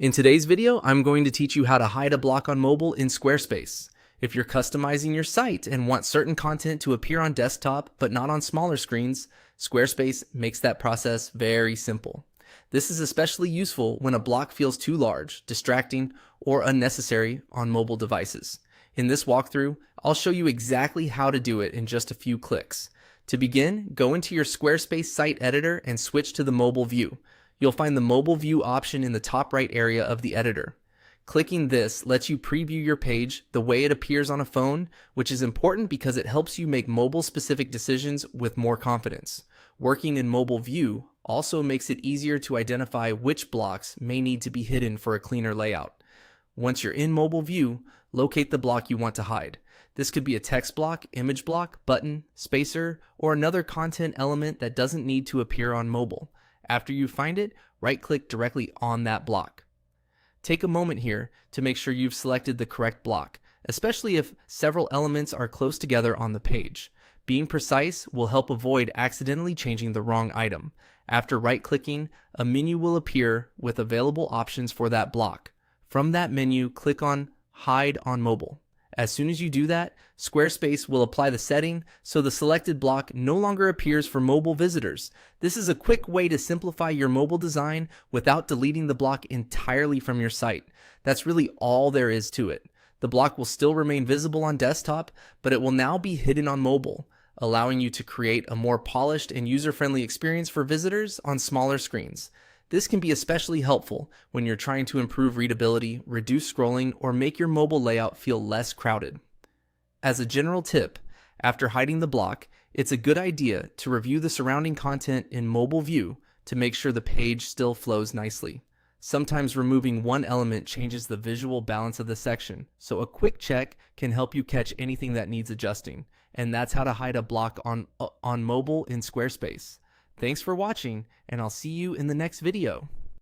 In today's video, I'm going to teach you how to hide a block on mobile in Squarespace. If you're customizing your site and want certain content to appear on desktop but not on smaller screens, Squarespace makes that process very simple. This is especially useful when a block feels too large, distracting, or unnecessary on mobile devices. In this walkthrough, I'll show you exactly how to do it in just a few clicks. To begin, go into your Squarespace site editor and switch to the mobile view. You'll find the mobile view option in the top right area of the editor. Clicking this lets you preview your page the way it appears on a phone, which is important because it helps you make mobile-specific decisions with more confidence. Working in mobile view also makes it easier to identify which blocks may need to be hidden for a cleaner layout. Once you're in mobile view, locate the block you want to hide. This could be a text block, image block, button, spacer, or another content element that doesn't need to appear on mobile. After you find it, right-click directly on that block. Take a moment here to make sure you've selected the correct block, especially if several elements are close together on the page. Being precise will help avoid accidentally changing the wrong item. After right-clicking, a menu will appear with available options for that block. From that menu, click on Hide on Mobile. As soon as you do that, Squarespace will apply the setting so the selected block no longer appears for mobile visitors. This is a quick way to simplify your mobile design without deleting the block entirely from your site. That's really all there is to it. The block will still remain visible on desktop, but it will now be hidden on mobile, allowing you to create a more polished and user-friendly experience for visitors on smaller screens. This can be especially helpful when you're trying to improve readability, reduce scrolling, or make your mobile layout feel less crowded. As a general tip, after hiding the block, it's a good idea to review the surrounding content in mobile view to make sure the page still flows nicely. Sometimes removing one element changes the visual balance of the section, so a quick check can help you catch anything that needs adjusting. And that's how to hide a block on mobile in Squarespace. Thanks for watching, and I'll see you in the next video.